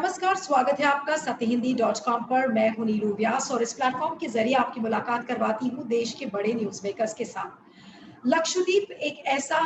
नमस्कार, स्वागत है आपका सत्यहिंदी.com पर। मैं हूं नीलू व्यास और इस प्लेटफॉर्म के जरिए आपकी मुलाकात करवाती हूं देश के बड़े न्यूज मेकर्स के साथ। लक्षद्वीप एक ऐसा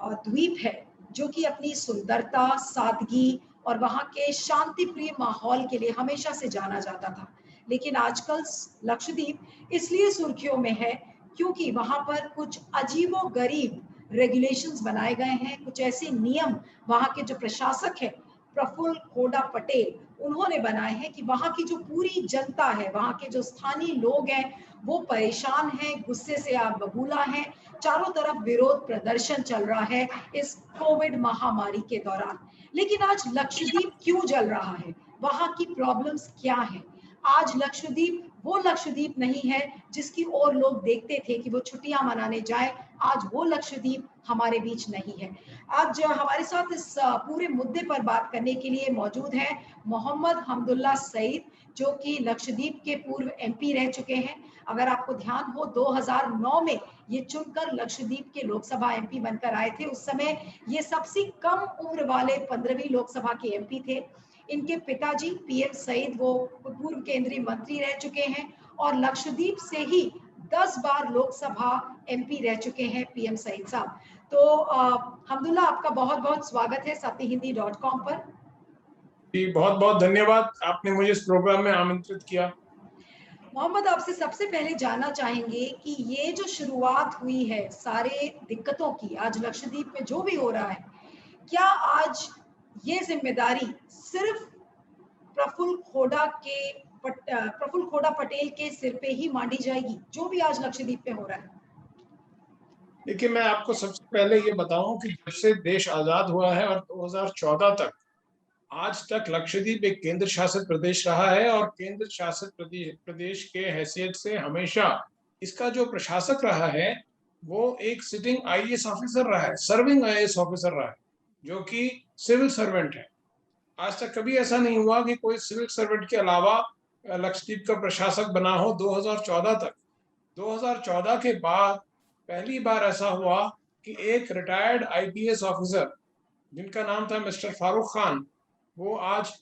द्वीप है जो कि अपनी सुंदरता, सादगी और वहां के शांति प्रिय माहौल के लिए हमेशा से जाना जाता था। लेकिन आजकल लक्षद्वीप इसलिए सुर्खियों में है क्योंकि वहां पर कुछ अजीबोगरीब रेगुलेशंस बनाए गए हैं। कुछ ऐसे नियम वहां के जो प्रशासक है प्रफुल्ल खोड़ा पटेल उन्होंने बनाए हैं कि वहां की जो पूरी जनता है, वहां के जो स्थानीय लोग हैं, वो परेशान हैं, गुस्से से आग बबूला हैं। चारों तरफ विरोध प्रदर्शन चल रहा है इस कोविड महामारी के दौरान। लेकिन आज लक्षद्वीप क्यों जल रहा है? वहां की प्रॉब्लम्स क्या है? आज लक्षद्वीप वो लक्षद्वीप नहीं है जिसकी ओर लोग देखते थे कि वो छुट्टियां मनाने जाए। आज वो लक्षद्वीप हमारे बीच नहीं है। आज हमारे साथ इस पूरे मुद्दे पर बात करने के लिए मौजूद हैं मोहम्मद हमदुल्ला सईद, जो कि लक्षद्वीप के पूर्व एमपी रह चुके हैं। अगर आपको ध्यान हो, 2009 में ये चुनकर लक्षद्वीप के लोकसभा एमपी बनकर आए थे। उस समय ये सबसे कम उम्र वाले 15वीं लोकसभा के एमपी थे। इनके पिताजी पीएम सईद वो पूर्व केंद्रीय मंत्री रह चुके हैं और लक्षद्वीप से ही 10 बार लोकसभा एमपी रह चुके हैं पीएम सईद साहब। तो हमदुल्ला, आपका बहुत बहुत स्वागत है सत्यहिंदी.com पर। जी, बहुत बहुत धन्यवाद, आपने मुझे इस प्रोग्राम में आमंत्रित किया। मोहम्मद, आपसे सबसे पहले जानना चाहेंगे कि ये जो शुरुआत हुई है सारे दिक्कतों की, आज लक्षद्वीप में जो भी हो रहा है, क्या आज ये जिम्मेदारी सिर्फ प्रफुल्ल खोड़ा पटेल के सिर पे ही मांडी जाएगी, जो भी आज लक्षद्वीप में हो रहा है? देखिए, मैं आपको सबसे पहले ये बताऊं कि जब से देश आजाद हुआ है और 2014 तक आज तक लक्षद्वीप एक केंद्र शासित प्रदेश रहा है और केंद्र शासित प्रदेश के हैसियत से हमेशा इसका जो प्रशासक रहा है वो एक सिटिंग आईएएस ऑफिसर रहा है, सर्विंग आईएएस ऑफिसर रहा है, जो कि सिविल सर्वेंट है। आज तक कभी ऐसा नहीं हुआ कि कोई सिविल सर्वेंट के अलावा लक्षद्वीप का प्रशासक बना हो 2014 तक। 2014 के बाद पहली बार ऐसा हुआ कि एक रिटायर्ड आईपीएस ऑफिसर जिनका नाम था मिस्टर फारूक खान, वो आज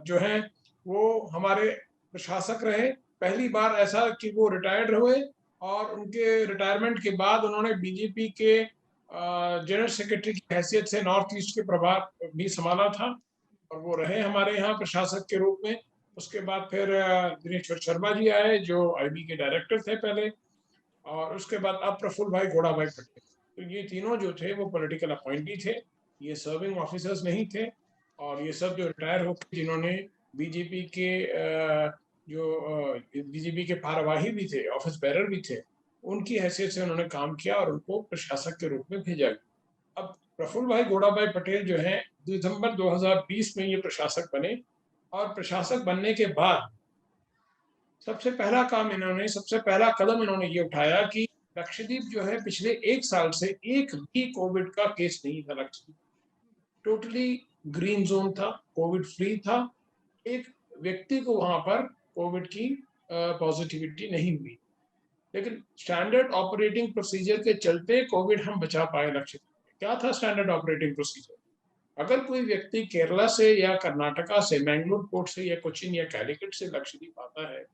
जो है वो हमारे प्रशासक रहे। पहली बार ऐसा कि वो रिटायर्ड हुए और उनके रिटायरमेंट के बाद उन्होंने बीजेपी के जनरल सेक्रेटरी की हैसियत से नॉर्थ ईस्ट के प्रभार भी संभाला था और वो रहे हमारे यहाँ प्रशासक के रूप में। उसके बाद फिर दिनेश्वर शर्मा जी आए जो आईबी के डायरेक्टर थे पहले, और उसके बाद अब प्रफुल्ल भाई घोड़ा भाई पटेल। तो ये तीनों जो थे वो पॉलिटिकल अपॉइंटी थे, ये सर्विंग ऑफिसर्स नहीं थे। और ये सब जो रिटायर होकर जिन्होंने बीजेपी के बीजेपी के भारवाही भी थे, ऑफिस बेरर भी थे, उनकी हैसियत से उन्होंने काम किया और उनको प्रशासक के रूप में भेजा गया। अब प्रफुल्ल भाई घोड़ा भाई पटेल जो है दिसंबर 2020 में ये प्रशासक बने और प्रशासक बनने के बाद सबसे पहला कदम इन्होंने ये उठाया कि लक्षद्वीप जो है पिछले एक साल से एक भी कोविड का केस नहीं था। लक्षद्वीप टोटली ग्रीन जोन था, कोविड फ्री था। एक व्यक्ति को वहां पर कोविड की पॉजिटिविटी नहीं हुई, लेकिन स्टैंडर्ड ऑपरेटिंग प्रोसीजर के चलते कोविड हम बचा पाए लक्षद्वीप। क्या था स्टैंडर्ड ऑपरेटिंग प्रोसीजर? अगर कोई व्यक्ति केरला से या कर्नाटका से, मैंगलोर पोर्ट से या कोचीन या कैलिकट से लक्षद्वीप आता है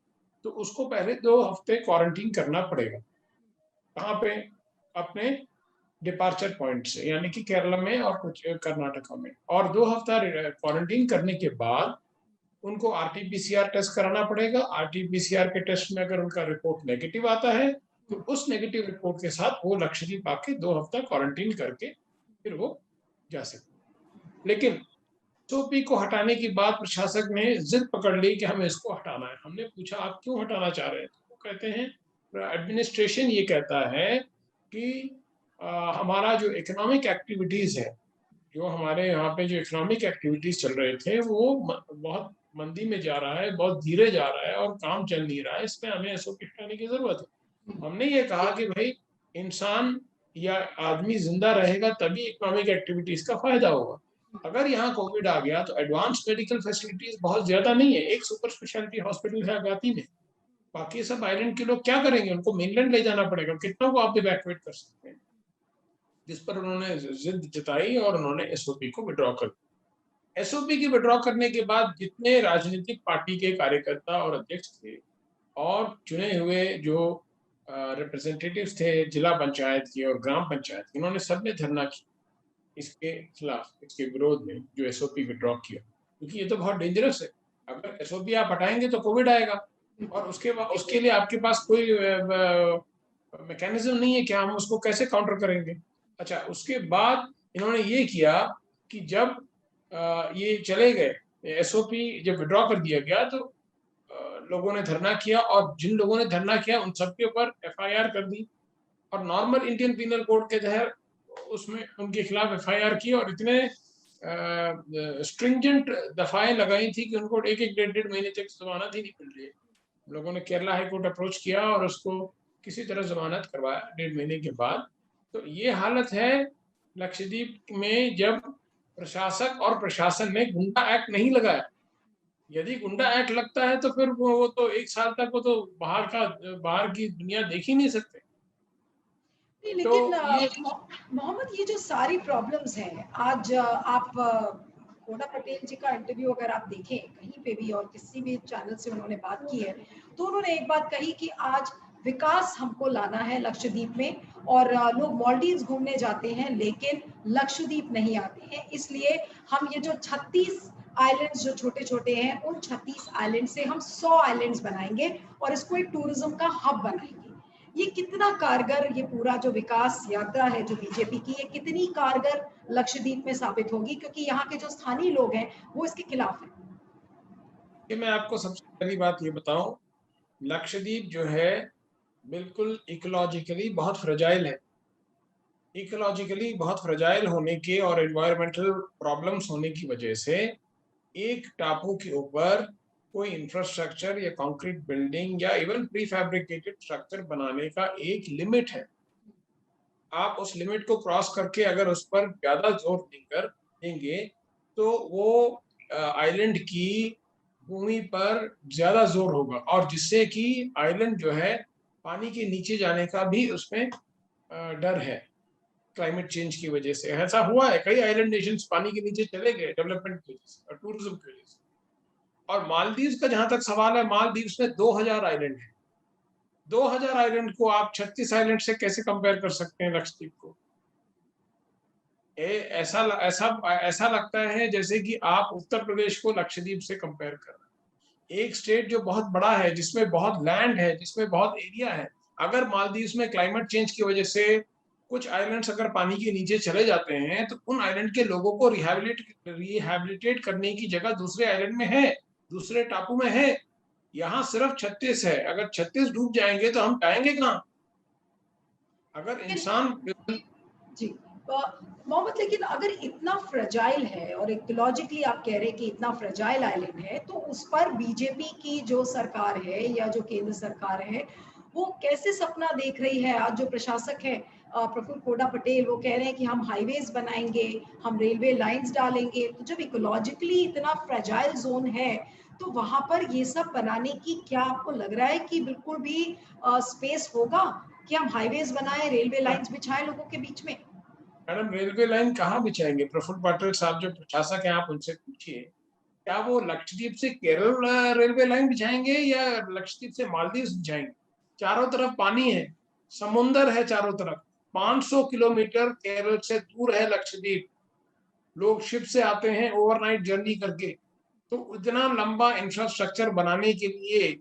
तो उसको पहले 2 हफ्ते क्वारंटीन करना पड़ेगा। कहाँ पे? अपने डिपार्चर पॉइंट से, यानी कि केरला में और कुछ कर्नाटका में। और 2 हफ्ता क्वारंटीन करने के बाद उनको आरटीपीसीआर टेस्ट कराना पड़ेगा। आरटीपीसीआर के टेस्ट में अगर उनका रिपोर्ट नेगेटिव आता है तो उस नेगेटिव रिपोर्ट के साथ वो लक्षद्वीप आके 2 हफ्ता क्वारंटीन करके फिर वो जा सकते। लेकिन एसओपी को हटाने की बात प्रशासक ने जिद पकड़ ली कि हमें इसको हटाना है। हमने पूछा आप क्यों हटाना चाह रहे हैं? तो वो कहते हैं एडमिनिस्ट्रेशन ये कहता है कि हमारा जो इकोनॉमिक एक्टिविटीज है, जो हमारे यहाँ पे जो इकोनॉमिक एक्टिविटीज चल रहे थे वो बहुत मंदी में जा रहा है, बहुत धीरे जा रहा है और काम चल नहीं रहा है, इसमें हमें एसओपी हटाने की जरूरत है। हमने ये कहा कि भाई इंसान या आदमी जिंदा रहेगा तभी इकोनॉमिक एक्टिविटीज का फायदा होगा। अगर यहाँ कोविड आ गया तो एडवांस मेडिकल फैसिलिटीज बहुत ज्यादा नहीं है। एक सुपर स्पेशलिटी हॉस्पिटल है अगाती में, बाकी सब आइलैंड के लोग क्या करेंगे? उनको मेनलैंड ले जाना पड़ेगा। कितनों को आप इवैक्यूएट कर सकते हैं? जिस पर उन्होंने जिद जताई और उन्होंने एसओपी को विड्रॉ कर दिया। एसओपी की विड्रॉ करने के बाद जितने राजनीतिक पार्टी के कार्यकर्ता और अध्यक्ष थे और चुने हुए जो रिप्रेजेंटेटिव्स थे जिला पंचायत के और ग्राम पंचायत के, उन्होंने सबने धरना किया इसके खिलाफ, इसके विरोध में जो एसओपी विड्रॉ किया, क्योंकि ये तो बहुत डेंजरस है। अगर एसओपी आप हटाएंगे तो कोविड आएगा और उसके लिए आपके पास कोई मैकेनिज्म नहीं है कि हम उसको कैसे काउंटर करेंगे। अच्छा, उसके बाद इन्होंने ये किया कि जब ये चले गए, एसओपी जब विड्रॉ कर दिया गया तो लोगों ने धरना किया और जिन लोगों ने धरना किया उन सबके ऊपर एफआईआर कर दी और नॉर्मल इंडियन पीनल कोड के तहत उसमें उनके खिलाफ एफआईआर की और इतने स्ट्रिंजेंट दफाएं लगाई थी कि उनको एक एक डेढ़ महीने तक जमानत ही नहीं मिल रही है। लोगों ने केरला हाई कोर्ट अप्रोच किया और उसको किसी तरह जमानत करवाया 1.5 महीने के बाद। तो ये हालत है लक्षद्वीप में जब प्रशासक और प्रशासन ने गुंडा एक्ट नहीं लगाया। यदि गुंडा एक्ट लगता है तो फिर वो तो 1 साल तक वो तो बाहर की दुनिया देख ही नहीं सकते। नहीं, तो लेकिन ये मोहम्मद, ये जो सारी प्रॉब्लम्स हैं, आज आप कोड़ा पटेल जी का इंटरव्यू अगर आप देखें कहीं पे भी और किसी भी चैनल से उन्होंने बात की है, तो उन्होंने एक बात कही कि आज विकास हमको लाना है लक्षद्वीप में, और लोग मालदीव्स घूमने जाते हैं लेकिन लक्षद्वीप नहीं आते हैं, इसलिए हम ये जो 36 आइलैंड्स जो छोटे छोटे हैं, उन 36 आइलैंड से हम 100 आइलैंड्स बनाएंगे और इसको एक टूरिज्म का हब बनाएंगे। ये कितना कारगर, ये पूरा जो विकास यात्रा है जो बीजेपी की, ये कितनी कारगर लक्षद्वीप में साबित होगी, क्योंकि यहाँ के जो स्थानीय लोग हैं वो इसके खिलाफ हैं। कि मैं आपको सबसे पहली बात ये बताऊं, लक्षद्वीप जो है बिल्कुल इकोलॉजिकली बहुत फ्रेजाइल है। इकोलॉजिकली बहुत फ्रेजाइल होने के और एनवायरमेंटल प्रॉब्लम्स होने की वजह से एक टापू के ऊपर कोई इंफ्रास्ट्रक्चर या कंक्रीट बिल्डिंग या इवन प्री फैब्रिकेटेड स्ट्रक्चर बनाने का एक लिमिट है। आप उस लिमिट को क्रॉस करके अगर उस पर ज्यादा जोर देंगे तो वो आइलैंड की भूमि पर ज्यादा जोर होगा और जिससे कि आइलैंड जो है पानी के नीचे जाने का भी उसमें डर है। क्लाइमेट चेंज की वजह से ऐसा हुआ है, कई आइलैंड नेशंस पानी के नीचे चले गए डेवलपमेंट की वजह से और टूरिज्म की वजह से। और मालदीव का जहां तक सवाल है, मालदीव में 2000 आइलैंड है। 2000 आइलैंड को आप 36 आइलैंड से कैसे कंपेयर कर सकते हैं लक्षद्वीप को? ऐसा ऐसा ऐसा लगता है जैसे कि आप उत्तर प्रदेश को लक्षद्वीप से कंपेयर कर रहे हैं। एक स्टेट जो बहुत बड़ा है, जिसमें बहुत लैंड है, जिसमें बहुत एरिया है, अगर मालदीव में क्लाइमेट चेंज की वजह से कुछ आइलैंड्स अगर पानी के नीचे चले जाते हैं तो उन आइलैंड के लोगों को रिहैबिलिटेट करने की जगह दूसरे आइलैंड में है, दूसरे टापू में है। यहाँ सिर्फ 36 है, अगर 36 डूब जाएंगे तो हम जाएंगे कहाँ? अगर इंसान जी मोहम्मद, लेकिन अगर इतना फ्रेजाइल है और इकोलॉजिकली आप कह रहे हैं कि इतना फ्रेजाइल आइलैंड है, तो उस पर बीजेपी की जो सरकार है या जो केंद्र सरकार है वो कैसे सपना देख रही है? आज जो प्रशासक है प्रफुल्ल कोड़ा पटेल, वो कह रहे हैं कि हम हाईवेज बनाएंगे, हम रेलवे लाइंस डालेंगे। तो जब इकोलॉजिकली इतना फ्रेजाइल जोन है तो वहां पर ये सब बनाने की क्या आपको लग रहा है कि बिल्कुल भी स्पेस होगा कि हम हाईवेज बनाएं, रेलवे लाइंस बिछाएं लोगों के बीच में? मैडम, रेलवे लाइन कहाँ बिछाएंगे? प्रफुल्ल पाटिल साहब जो प्रशासक हैं, आप उनसे पूछिए, क्या वो लक्षद्वीप से केरल रेलवे लाइन बिछाएंगे या लक्षद्वीप से मालदीव बिछाएंगे? चारों तरफ पानी है, समुंदर है चारों तरफ। 500 किलोमीटर केरल से दूर है लक्षद्वीप। लोग शिप से आते हैं ओवरनाइट जर्नी करके। तो इतना लंबा इंफ्रास्ट्रक्चर बनाने के लिए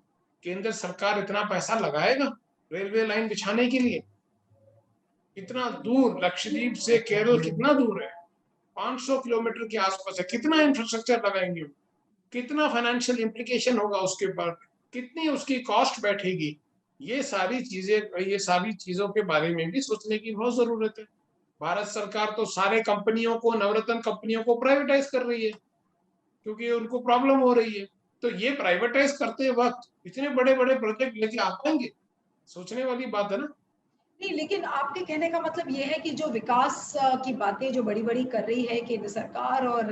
केंद्र सरकार इतना पैसा लगाएगा रेलवे लाइन बिछाने के लिए? इतना दूर लक्षद्वीप से केरल कितना दूर है? 500 किलोमीटर के आसपास है। कितना इंफ्रास्ट्रक्चर लगाएंगे? कितना फाइनेंशियल इम्प्लीकेशन होगा उसके ऊपर? कितनी उसकी कॉस्ट बैठेगी? ये सारी चीजों के बारे में भी सोचने की बहुत जरूरत है। भारत सरकार तो सारे कंपनियों को, नवरत्न कंपनियों को प्राइवेटाइज कर रही है क्योंकि उनको प्रॉब्लम हो रही है। तो ये प्राइवेटाइज करते वक्त इतने बड़े बड़े प्रोजेक्ट लेके आ पाएंगे? सोचने वाली बात है ना। नहीं, लेकिन आपके कहने का मतलब ये है कि जो विकास की बातें जो बड़ी-बड़ी कर रही है केंद्र सरकार और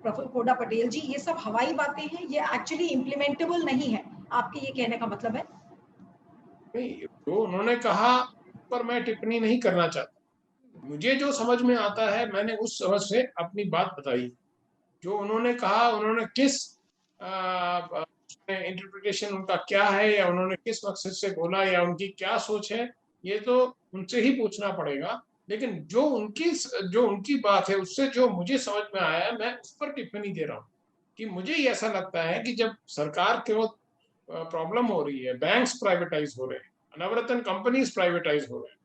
प्रफुल्ल कोड़ा पटेल जी, ये सब हवाई बातें हैं, ये एक्चुअली इम्प्लीमेंटेबल नहीं है। आपके ये कहने का मतलब है? नहीं, जो उन्होंने कहा पर मैं टिप्पणी नहीं करना चाहता। मुझे जो समझ में आता है मैंने उस समझ से अपनी बात बताई। जो उन्होंने कहा, उन्होंने किस इंटरप्रिटेशन उनका क्या है, या उन्होंने किस मकसद से बोला, या उनकी क्या सोच है, ये तो उनसे ही पूछना पड़ेगा। लेकिन जो उनकी बात है, उससे जो मुझे समझ में आया, मैं उस पर टिप्पणी दे रहा हूँ कि मुझे ऐसा लगता है कि जब सरकार के वो प्रॉब्लम हो रही है, बैंक्स प्राइवेटाइज हो रहे हैं, नवरत्न कंपनीज प्राइवेटाइज हो रहे हैं,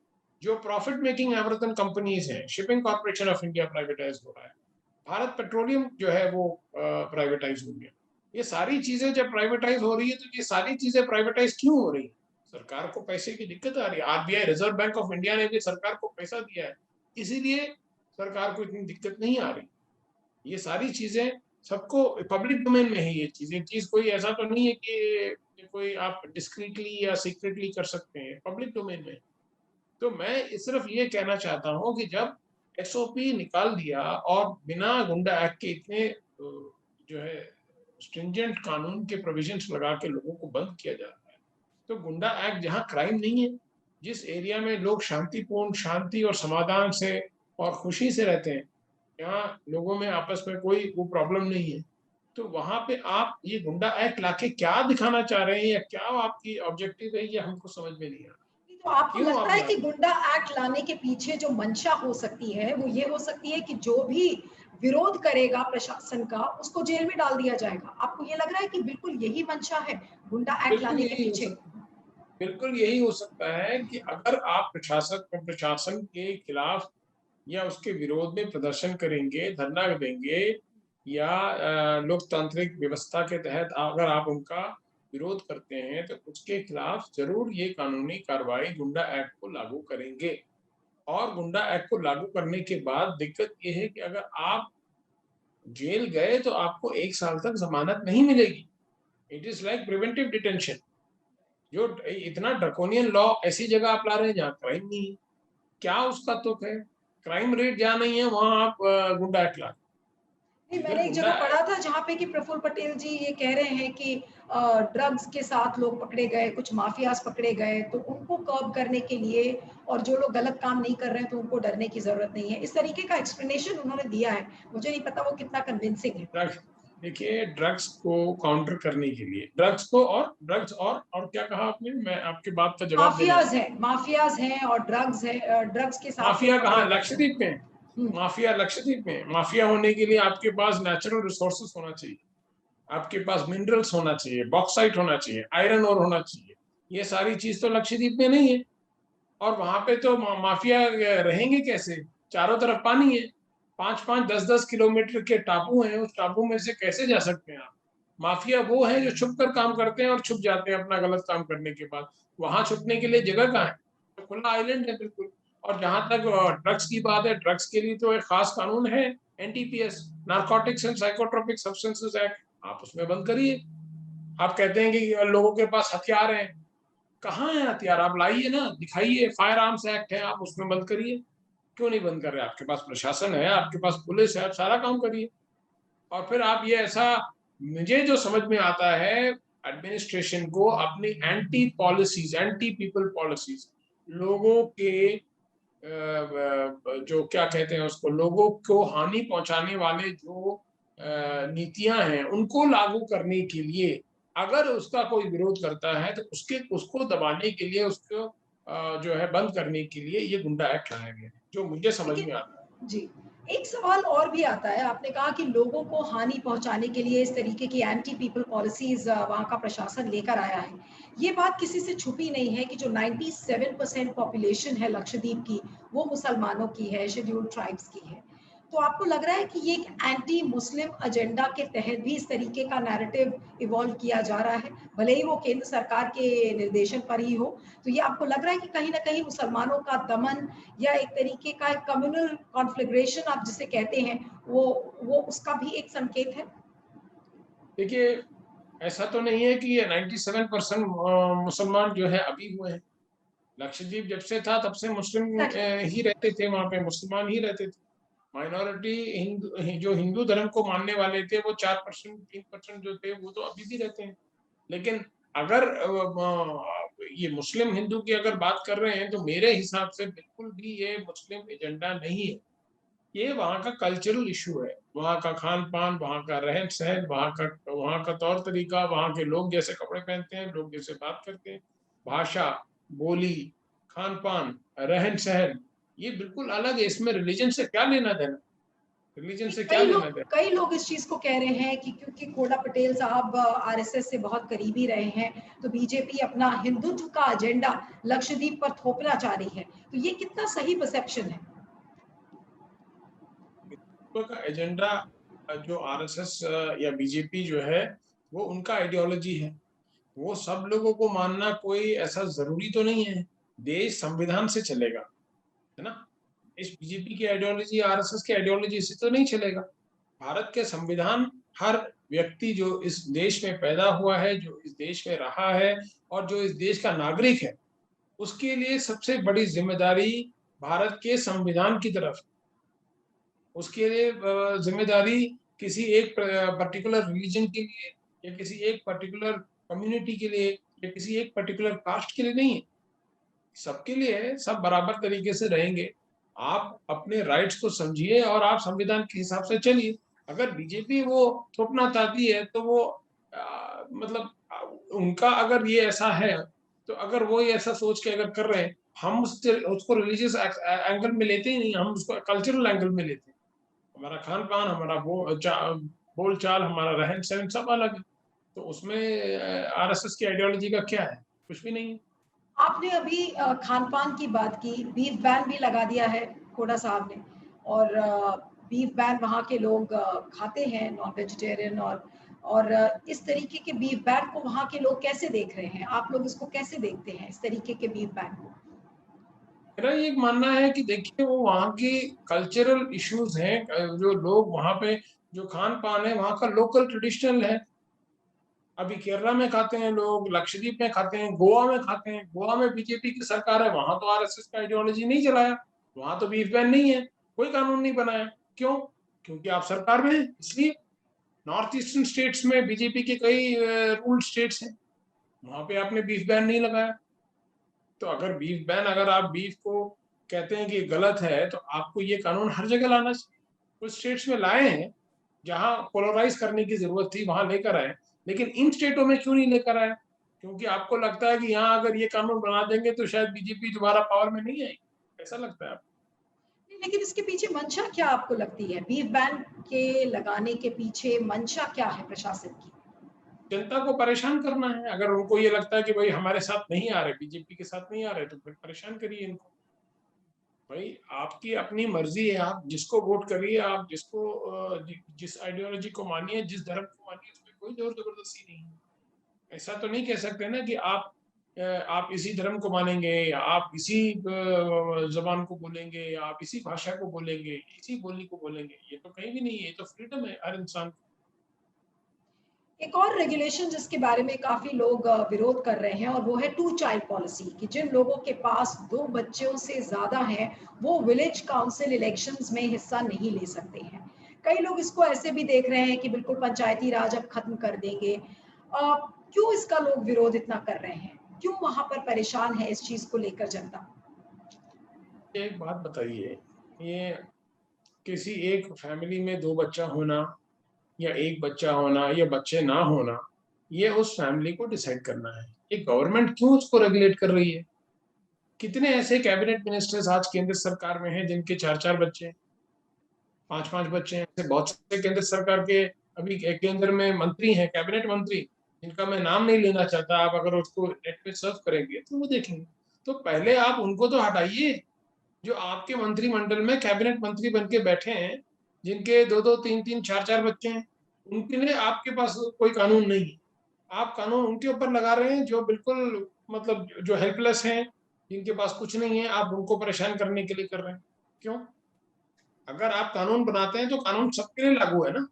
जो प्रॉफिट मेकिंग नवरत्न कंपनीज हैं, shipping corporation of India privatise हो रहा है, भारत पेट्रोलियम जो है वो प्राइवेटाइज हो गया। ये सारी चीजें जब प्राइवेटाइज हो रही है, तो ये सारी चीजें प्राइवेटाइज क्यों हो रही है? सरकार को पैसे की दिक्कत आ रही है। RBI, reserve bank of India ने भी सरकार को पैसा दिया है, इसीलिए सरकार को इतनी दिक्कत नहीं आ रही। ये सारी चीजें सबको पब्लिक डोमेन में है। ये चीज कोई ऐसा तो नहीं है कि कोई आप डिस्क्रीटली या सीक्रेटली कर सकते हैं, पब्लिक डोमेन में। तो मैं सिर्फ ये कहना चाहता हूँ कि जब एसओपी निकाल दिया और बिना गुंडा एक्ट के इतने जो है स्ट्रिंजेंट कानून के प्रोविजंस लगा के लोगों को बंद किया जा रहा है, तो गुंडा एक्ट जहाँ क्राइम नहीं है, जिस एरिया में लोग शांतिपूर्ण, शांति और समाधान से और खुशी से रहते हैं, यहाँ लोगों में आपस में कोई वो प्रॉब्लम नहीं है, तो वहां पे आप ये गुंडा एक्ट लाके क्या दिखाना चाह रहे हैं, या क्या आपकी ऑब्जेक्टिव है, ये हमको समझ में नहीं आ रहा। तो आपको क्यों लगता आप है ला कि रहे हैं? गुंडा एक्ट लाने के पीछे जो मंशा हो सकती है वो ये हो सकती है कि जो भी विरोध करेगा प्रशासन का उसको जेल में डाल दिया जाएगा? आपको ये लग रहा है कि बिल्कुल यही मंशा है गुंडा एक्ट बिल्कुल लाने के यही हो पीछे? सकता है। बिल्कुल यही हो सकता है कि अगर आप प्रशासन के खिलाफ या उसके विरोध में प्रदर्शन करेंगे, धरना देंगे, या लोकतांत्रिक व्यवस्था के तहत अगर आप उनका विरोध करते हैं, तो उसके खिलाफ जरूर ये कानूनी कार्रवाई गुंडा एक्ट को लागू करेंगे। और गुंडा एक्ट को लागू करने के बाद दिक्कत ये है कि अगर आप जेल गए, तो आपको 1 साल तक जमानत नहीं मिलेगी। It is like preventive detention. जो इतना ड्रकोनियन लॉ ऐसी जगह आप ला रहे हैं जहाँ क्राइम नहीं है, क्या उसका तुक है? क्राइम रेट जहाँ नहीं है, वहां आप गुंडा एक्ट ला। नहीं, अगर मैंने एक गुंडा जगह पढ़ा था जहाँ पे कि प्रफुल्ल पटेल जी ये कह रहे हैं कि ड्रग्स के साथ लोग पकड़े गए, कुछ माफियाज पकड़े गए, तो उनको कर्ब करने के लिए, और जो लोग गलत काम नहीं कर रहे हैं तो उनको डरने की जरूरत नहीं है। इस तरीके का एक्सप्लेनेशन उन्होंने दिया है। मुझे नहीं पता वो कितना कन्विंसिंग है। ड्रग्स, देखिए, ड्रग्स को काउंटर करने के लिए, ड्रग्स को, और ड्रग्स और क्या कहा आपने? मैं आपकी बात का जवाब देना चाहता माफियाज हैं और ड्रग्स है, ड्रग्स के हूँ। साथ माफिया लोग पकड़े कहाँ? गए। लक्षद्वीप में। हम्म। माफिया लक्षद्वीप में। माफिया होने के लिए आपके पास नेचुरल रिसोर्सेस होना चाहिए, आपके पास मिनरल्स होना चाहिए, बॉक्साइट होना चाहिए, आयरन ओर होना चाहिए। ये सारी चीज तो लक्षद्वीप में नहीं है। और वहां पे तो माफिया रहेंगे कैसे? चारों तरफ पानी है, 5-5, 10-10 किलोमीटर के टापू हैं, उस टापू में से कैसे जा सकते हैं आप? माफिया वो है जो छुप कर काम करते हैं और छुप जाते हैं अपना गलत काम करने के बाद। वहां छुपने के लिए जगह कहाँ है? तो खुला आइलैंड है बिल्कुल। और जहां तक ड्रग्स की बात है, ड्रग्स के लिए तो एक खास कानून है, NTPS, narcotics and psychotropic substances act. आप उसमें बंद करिए। आप कहते हैं कि लोगों के पास हथियार हैं, कहाँ है हथियार? आप लाइए ना, दिखाइए। फायर आर्म्स एक्ट है, आप उसमें बंद करिए। क्यों नहीं बंद कर रहे? आपके पास प्रशासन है, आपके पास पुलिस है, आप सारा काम करिए। और फिर आप ये ऐसा, मुझे जो समझ में आता है, एडमिनिस्ट्रेशन को अपनी anti policies, anti people policies, लोगों के जो क्या कहते हैं उसको, लोगों को हानि पहुंचाने वाले जो नीतियां हैं, उनको लागू करने के लिए अगर उसका कोई विरोध करता है, तो उसको दबाने के लिए, उसको जो है बंद करने के लिए ये गुंडा एक्ट लाया गया है, जो मुझे समझ में आता है। लेकिन जी, एक सवाल और भी आता है। आपने कहा कि लोगों को हानि पहुंचाने के लिए इस तरीके की एंटी पीपल पॉलिसीज वहाँ का प्रशासन लेकर आया है। ये बात किसी से छुपी नहीं है कि जो 97% पॉपुलेशन है लक्षद्वीप की, वो मुसलमानों की है, शेड्यूल्ड ट्राइब्स की है। तो आपको लग रहा है कि ये एक एंटी मुस्लिम एजेंडा के तहत भी इस तरीके का नैरेटिव इवॉल्व किया जा रहा है, भले ही वो केंद्र सरकार के निर्देशन पर ही हो? तो ये आपको लग रहा है कि कहीं ना कहीं मुसलमानों का दमन या एक तरीके का एक कम्युनल कॉन्फ्लिग्रेशन आप जिसे कहते हैं, वो उसका भी एक संकेत है? देखिए, ऐसा तो नहीं है कि ये 97% मुसलमान जो है अभी हुए हैं। लक्षद्वीप जब से था, तब से मुस्लिम Exactly. ही रहते थे, वहां पे मुसलमान ही रहते थे। माइनॉरिटी जो हिंदू धर्म को मानने वाले थे, वो 4%, 3% जो थे, वो तो अभी भी रहते हैं। लेकिन अगर ये मुस्लिम हिंदू की अगर बात कर रहे हैं, तो मेरे हिसाब से बिल्कुल भी ये मुस्लिम एजेंडा नहीं है। ये वहाँ का कल्चरल इशू है, वहाँ का खान पान, वहाँ का रहन सहन, वहाँ का तौर तरीका, वहाँ के लोग जैसे कपड़े पहनते हैं, लोग जैसे बात करते हैं, भाषा, बोली, खान पान, रहन सहन, ये बिल्कुल अलग है। इसमें रिलीजन से क्या लेना देना, रिलीजन से क्या लेना देना। कई लोग इस चीज को कह रहे हैं कि क्योंकि घोड़ा पटेल साहब आरएसएस से बहुत करीबी रहे हैं, तो बीजेपी अपना हिंदुत्व का एजेंडा लक्षद्वीप पर थोपना चाह रही है। तो ये कितना सही परसेप्शन है? का एजेंडा जो आरएसएस या बीजेपी जो है, वो उनका आइडियोलॉजी है, वो सब लोगों को मानना कोई ऐसा जरूरी तो नहीं है। देश संविधान से चलेगा, है ना। इस बीजेपी की आइडियोलॉजी, आरएसएस की आइडियोलॉजी से तो नहीं चलेगा। भारत के संविधान, हर व्यक्ति जो इस देश में पैदा हुआ है, जो इस देश में रहा है और जो इस देश का नागरिक है, उसके लिए सबसे बड़ी जिम्मेदारी भारत के संविधान की तरफ। उसके लिए जिम्मेदारी किसी एक पर्टिकुलर रिलीजन के लिए या किसी एक पर्टिकुलर कम्युनिटी के लिए या किसी एक पर्टिकुलर कास्ट के लिए नहीं है, सबके लिए है। सब बराबर तरीके से रहेंगे। आप अपने राइट्स को समझिए और आप संविधान के हिसाब से चलिए। अगर बीजेपी वो थोपना चाहती है तो वो मतलब उनका अगर ये ऐसा है, तो अगर वो ये ऐसा सोच के अगर कर रहे हैं, हम उसको रिलीजियस एंगल में लेते ही नहीं, हम उसको कल्चरल एंगल में लेते हैं। हमारा खान पान, हमारा बोल चाल, हमारा रहन सहन सब अलग है। तो उसमें आरएसएस की आइडियोलॉजी का क्या है? कुछ भी नहीं है। आपने अभी खान पान की बात की, बीफ बैन भी लगा दिया है कोड़ा साहब ने, और बीफ बैन वहाँ के लोग खाते हैं, नॉन वेजिटेरियन, और इस तरीके के बीफ बैन को वहाँ के लोग कैसे देख रहे हैं? आप लोग इसको कैसे देखते हैं, इस तरीके के बीफ बैन को? मेरा ये एक मानना है कि देखिए, वो वहाँ की कल्चरल इश्यूज हैं। जो लोग वहाँ पे जो खान पान है वहाँ का लोकल ट्रेडिशनल है। अभी केरला में खाते हैं लोग, लक्षद्वीप में खाते हैं, गोवा में खाते हैं। गोवा में बीजेपी की सरकार है, वहां तो आरएसएस का आइडियोलॉजी नहीं चलाया, वहां तो बीफ बैन नहीं है, कोई कानून नहीं बनाया। क्यों? क्योंकि आप सरकार में हैं इसलिए। नॉर्थ ईस्टर्न स्टेट्स में बीजेपी के कई रूल स्टेट्स हैं, वहां पे आपने बीफ बैन नहीं लगाया। तो अगर बीफ बैन, अगर आप बीफ को कहते हैं कि गलत है, तो आपको ये कानून हर जगह लाना चाहिए। कुछ स्टेट्स में लाए हैं, जहां पोलराइज करने की जरूरत थी वहां लेकर आए, लेकिन इन स्टेटों में क्यों नहीं लेकर आए? क्योंकि आपको लगता है कि यहाँ अगर ये कानून बना देंगे तो शायद बीजेपी दोबारा पावर में नहीं आएगी, ऐसा लगता है आपको? लेकिन इसके पीछे मंशा क्या आपको लगती है? बीफ बैन के लगाने के पीछे मंशा क्या है प्रशासन की? जनता को परेशान करना है। अगर उनको ये लगता है कि भाई हमारे साथ नहीं आ रहे, बीजेपी के साथ नहीं आ रहे, तो फिर परेशान करिए इनको। भाई आपकी अपनी मर्जी है, आप जिसको वोट करिए, आप जिस आइडियोलॉजी को मानिए, जिस धर्म को मानिए, उसमें कोई जोर जबरदस्ती नहीं है। ऐसा तो नहीं कह सकते ना कि आप इसी धर्म को मानेंगे, या आप इसी जबान को बोलेंगे, या आप इसी भाषा को बोलेंगे, इसी बोली को बोलेंगे। ये तो कहीं भी नहीं है, ये तो फ्रीडम है हर इंसान को। एक और रेगुलेशन जिसके बारे में काफी लोग विरोध कर रहे हैं, और वो है टू चाइल्ड पॉलिसी, कि जिन लोगों के पास 2 बच्चों से ज्यादा हैं, वो विलेज काउंसिल इलेक्शंस में हिस्सा नहीं ले सकते हैं। कई लोग इसको ऐसे भी देख रहे हैं कि बिल्कुल पंचायती राज अब खत्म कर देंगे। क्यों इसका लोग विरोध इतना कर रहे हैं? क्यों वहां पर परेशान है इस चीज को लेकर जनता? एक बात बताइए, ये किसी एक फैमिली में 2 बच्चा होना या एक बच्चा होना या बच्चे ना होना, ये उस फैमिली को डिसाइड करना है। ये गवर्नमेंट क्यों उसको रेगुलेट कर रही है? कितने ऐसे कैबिनेट मिनिस्टर्स आज केंद्र सरकार में हैं जिनके 4-4 बच्चे हैं, 5-5 बच्चे हैं? ऐसे बहुत से केंद्र सरकार के अभी एक केंद्र में मंत्री हैं, कैबिनेट मंत्री, जिनका मैं नाम नहीं लेना चाहता। आप अगर उसको नेट पे सर्च करेंगे तो वो देखेंगे। तो पहले आप उनको तो हटाइए, जो आपके मंत्रिमंडल में कैबिनेट मंत्री बन के बैठे हैं, जिनके 2-2, 3-3, 4-4 बच्चे हैं। उनके लिए आपके पास कोई कानून नहीं है। आप कानून उनके ऊपर लगा रहे हैं जो बिल्कुल मतलब जो हेल्पलेस हैं, जिनके पास कुछ नहीं है, आप उनको परेशान करने के लिए कर रहे हैं। क्यों? अगर आप कानून बनाते हैं तो कानून सबके लिए लागू है ना।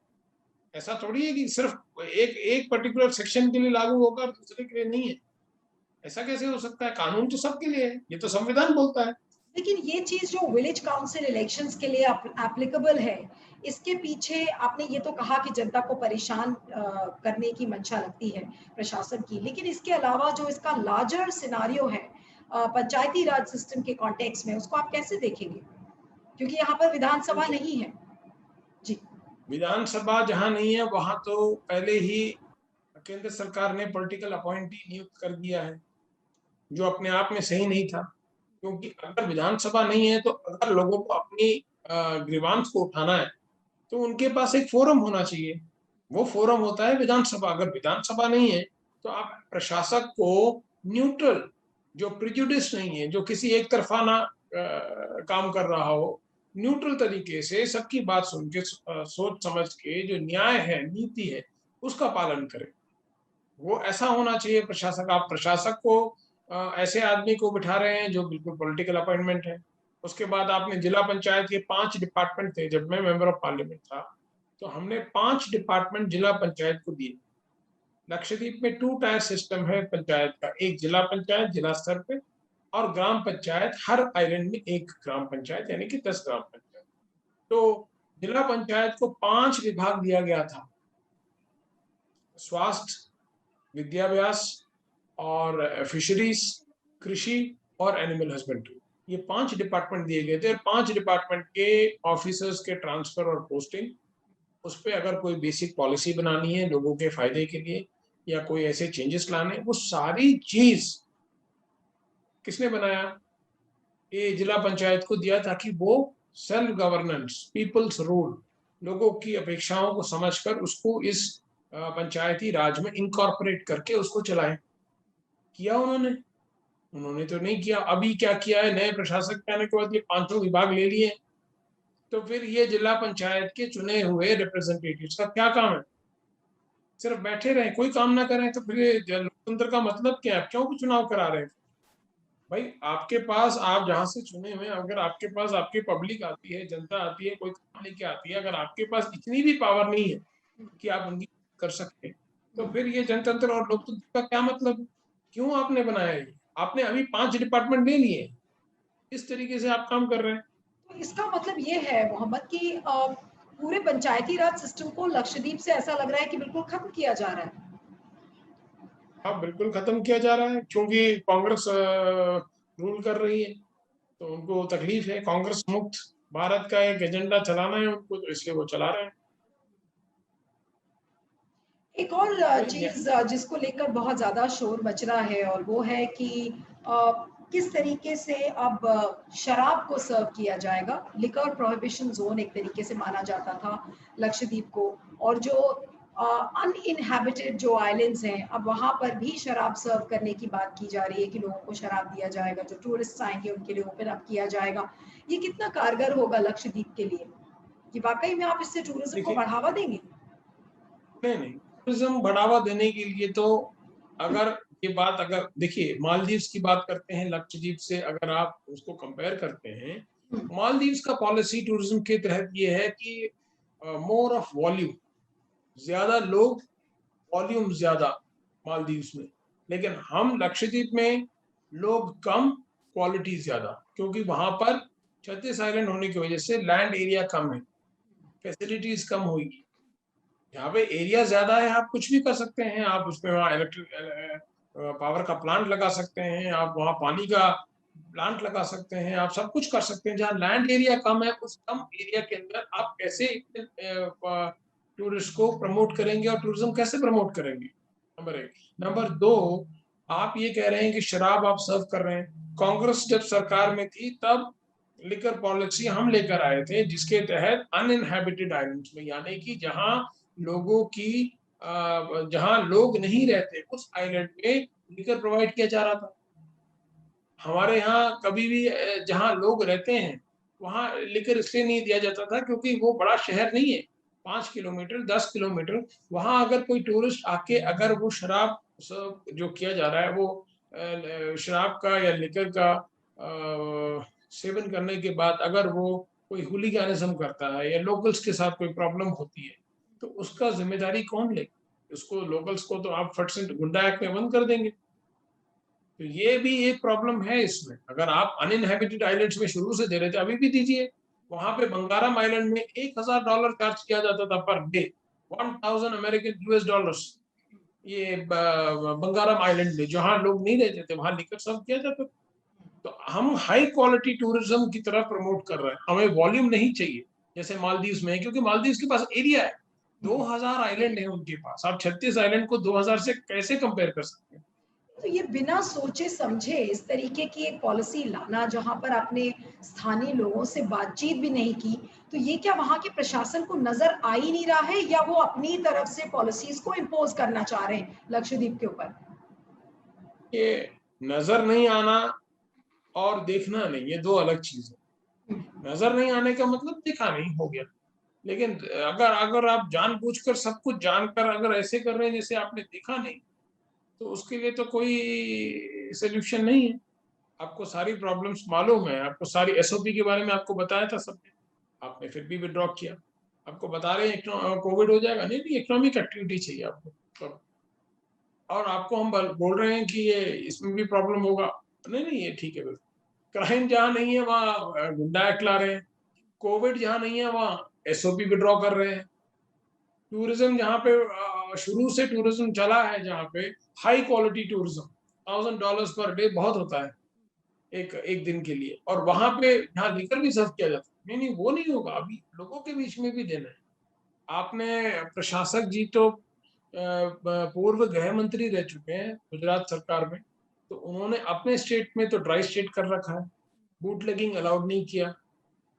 ऐसा थोड़ी है कि सिर्फ एक एक पर्टिकुलर सेक्शन के लिए लागू होगा और दूसरे के लिए नहीं है। ऐसा कैसे हो सकता है? कानून तो सबके लिए है, ये तो संविधान बोलता है। लेकिन ये चीज जो विलेज काउंसिल इलेक्शंस के लिए एप्लीकेबल है, इसके पीछे आपने ये तो कहा कि जनता को परेशान करने की मंशा लगती है प्रशासन की, लेकिन इसके अलावा जो इसका लार्जर सिनारियो है पंचायती राज सिस्टम के कॉन्टेक्स्ट में, उसको आप कैसे देखेंगे? क्योंकि यहाँ पर विधानसभा नहीं है। जी। विधानसभा जहां नहीं है वहां तो पहले ही केंद्र सरकार ने पॉलिटिकल अपॉइंटी नियुक्त कर दिया है, जो अपने आप में सही नहीं था। क्योंकि अगर विधानसभा नहीं है तो अगर लोगों को अपनी ग्रीवांस को उठाना है तो उनके पास एक फोरम होना चाहिए। वो फोरम होता है विधानसभा। अगर विधानसभा नहीं है तो आप प्रशासक को न्यूट्रल, जो प्रिजुडिस नहीं है, जो किसी एक तरफा ना काम कर रहा हो, न्यूट्रल तरीके से सबकी बात सुन के सोच समझ के जो न्याय है, नीति है, उसका पालन करें। वो ऐसा होना चाहिए प्रशासक। आप प्रशासक को ऐसे आदमी को बिठा रहे हैं जो बिल्कुल पॉलिटिकल अपॉइंटमेंट है। उसके बाद आपने जिला पंचायत के 5 डिपार्टमेंट थे, जब मैं मेंबर ऑफ पार्लियामेंट था तो हमने 5 डिपार्टमेंट जिला पंचायत को दिए। लक्षद्वीप में 2 टायर सिस्टम है पंचायत का, एक जिला पंचायत जिला स्तर पे, और ग्राम पंचायत हर आइलैंड में एक ग्राम पंचायत, यानी कि 10 ग्राम पंचायत। तो जिला पंचायत को 5 विभाग दिया गया था, स्वास्थ्य, विद्याभ्यास और फिशरीज, कृषि और एनिमल हस्बेंड्री। ये 5 डिपार्टमेंट दिए गए थे। 5 डिपार्टमेंट के ऑफिसर्स के ट्रांसफर और पोस्टिंग, उस पर अगर कोई बेसिक पॉलिसी बनानी है लोगों के फायदे के लिए या कोई ऐसे चेंजेस लाने, वो सारी चीज किसने बनाया? ये जिला पंचायत को दिया, ताकि वो सेल्फ गवर्नेंस, पीपल्स रूल, लोगों की अपेक्षाओं को समझकर उसको इस पंचायती राज में इनकॉर्पोरेट करके उसको चलाएं। किया उन्होंने? उन्होंने तो नहीं किया। अभी क्या किया है, नए प्रशासक के आने के बाद ये 5 विभाग ले लिए। तो फिर ये जिला पंचायत के चुने हुए रिप्रेजेंटेटिव्स का क्या काम है? सिर्फ बैठे रहे, कोई काम ना करें? तो फिर लोकतंत्र का मतलब क्या है? क्यों चुनाव करा रहे हैं? भाई आपके पास, आप जहां से चुने हुए, अगर आपके पास आपकी पब्लिक आती है, जनता आती है, कोई काम लेके आती है, अगर आपके पास इतनी भी पावर नहीं है कि आप उनकी कर सकते, तो फिर ये जनतंत्र और लोकतंत्र का क्या मतलब? क्यों आपने बनाया ये? आपने अभी 5 डिपार्टमेंट ले लिए, इस तरीके से आप काम कर रहे हैं। तो इसका मतलब ये है मोहम्मद कि पूरे पंचायती राज सिस्टम को लक्षद्वीप से ऐसा लग रहा है कि बिल्कुल खत्म किया जा रहा है। हाँ, बिल्कुल खत्म किया जा रहा है, क्योंकि कांग्रेस रूल कर रही है, तो उनको तकलीफ है। कांग्रेस मुक्त भारत का एक एजेंडा चलाना है उनको, तो इसलिए वो चला रहे हैं। एक और भाई चीज जिसको लेकर बहुत ज्यादा शोर मच रहा है, और वो है कि किस तरीके से अब शराब को सर्व किया जाएगा। लिकर प्रोहिबिशन जोन एक तरीके से माना जाता था लक्षद्वीप को, और जो अनइनहैबिटेड जो आइलैंड्स हैं, अब वहां पर भी शराब सर्व करने की बात की जा रही है कि लोगों को शराब दिया जाएगा, जो टूरिस्ट आएंगे उनके लिए ओपन अप किया जाएगा। ये कितना कारगर होगा लक्षद्वीप के लिए, कि वाकई में आप इससे टूरिज्म को देखिए, बढ़ावा देंगे? नहीं नहीं, टूरिज्म बढ़ावा देने के लिए तो, अगर ये बात, अगर देखिए मालदीव्स की बात करते हैं, लक्षद्वीप से अगर आप उसको कंपेयर करते हैं, मालदीव्स का पॉलिसी टूरिज्म के तहत ये है कि मोर ऑफ वॉल्यूम, ज्यादा लोग, वॉल्यूम ज्यादा मालदीव्स में। लेकिन हम लक्षद्वीप में लोग कम, क्वालिटी ज्यादा, क्योंकि वहां पर 36 आइलैंड होने की वजह से लैंड एरिया कम है, फैसिलिटीज कम होगी। यहाँ पे एरिया ज्यादा है, आप कुछ भी कर सकते हैं। आप उसमें वहाँ इलेक्ट्रिक पावर का प्लांट लगा सकते हैं, आप वहाँ पानी का प्लांट लगा सकते हैं, आप सब कुछ कर सकते हैं। जहाँ लैंड एरिया कम है, उस कम एरिया के अंदर आप कैसे टूरिस्ट को प्रमोट करेंगे और टूरिज्म कैसे प्रमोट करेंगे? नंबर 1। नंबर 2, आप ये कह रहे हैं कि शराब आप सर्व कर रहे हैं। कांग्रेस जब सरकार में थी तब लिकर पॉलिसी हम लेकर आए थे, जिसके तहत अनइनहैबिटेड आइलैंड्स में, यानी कि जहां लोगों की जहां लोग नहीं रहते, उस आइलैंड में लिकर प्रोवाइड किया जा रहा था। हमारे यहाँ कभी भी जहां लोग रहते हैं वहां लिकर इसलिए नहीं दिया जाता था क्योंकि वो बड़ा शहर नहीं है, 5 किलोमीटर 10 किलोमीटर। वहां अगर कोई टूरिस्ट आके अगर वो शराब जो किया जा रहा है वो शराब का या लिकर का सेवन करने के बाद अगर वो कोई हुलिगानिज्म करता है या लोकल्स के साथ कोई प्रॉब्लम होती है, तो उसका जिम्मेदारी कौन लेगा? उसको, लोकल्स को तो आप फट से गुंडा एक्ट में बंद कर देंगे। तो ये भी एक प्रॉब्लम है इसमें। अगर आप अनइनहैबिटेड आइलैंड्स में शुरू से दे रहे थे, अभी भी दीजिए। वहां पे बंगारम आइलैंड में $1000 चार्ज किया जाता था per day, 1000 American US dollars. ये बंगारम आइलैंड में जहां लोग नहीं रहते थे वहां लिकर सर्व किया जाता था। तो हम हाई क्वालिटी टूरिज्म की तरफ प्रमोट कर रहे हैं, हमें वॉल्यूम नहीं चाहिए जैसे मालदीव्स में, क्योंकि मालदीव्स के पास एरिया है, 2000 आइलैंड है उनके पास। आप 36 आइलैंड को 2000 से कैसे कंपेयर कर सकते हैं? तो ये बिना सोचे समझे इस तरीके की एक पॉलिसी लाना, जहां पर आपने स्थानीय लोगों से बातचीत भी नहीं की, तो ये क्या वहां के प्रशासन को नजर आ ही नहीं रहा है, या वो अपनी तरफ से पॉलिसीज को इम्पोज करना चाह रहे हैं लक्षद्वीप के ऊपर? ये नजर नहीं आना और देखना नहीं, ये दो अलग चीज है। नजर नहीं आने का मतलब देखा नहीं, हो गया। लेकिन अगर अगर आप जानबूझकर सब कुछ जानकर अगर ऐसे कर रहे हैं जैसे आपने देखा नहीं, तो उसके लिए तो कोई सोल्यूशन नहीं है। आपको सारी प्रॉब्लम्स मालूम है, आपको सारी एसओपी के बारे में आपको बताया था सबने, आपने फिर भी विड्रॉ किया। आपको बता रहे हैं कोविड हो जाएगा, नहीं नहीं, इकोनॉमिक एक्टिविटी चाहिए आपको तो। और आपको हम बोल रहे हैं कि ये इसमें भी प्रॉब्लम होगा, नहीं नहीं ये ठीक है। बिल्कुल क्राइम जहाँ नहीं है वहाँ गुंडा एक्ट ला रहे हैं, कोविड जहाँ नहीं है वहाँ एसओपी विड्रॉ कर रहे हैं। टूरिज्म जहाँ पे शुरू से टूरिज्म चला है, जहाँ पे high quality tourism, $1000 per day बहुत होता है एक एक दिन के लिए, और वहां पे यहाँ लेकर भी सर्व किया जाता है। नहीं नहीं वो नहीं होगा, अभी लोगों के बीच में भी देना है। आपने प्रशासक जी तो पूर्व गृह मंत्री रह चुके हैं गुजरात सरकार में, तो उन्होंने अपने स्टेट में तो ड्राई स्टेट कर रखा है, बूट लेगिंग अलाउड नहीं किया।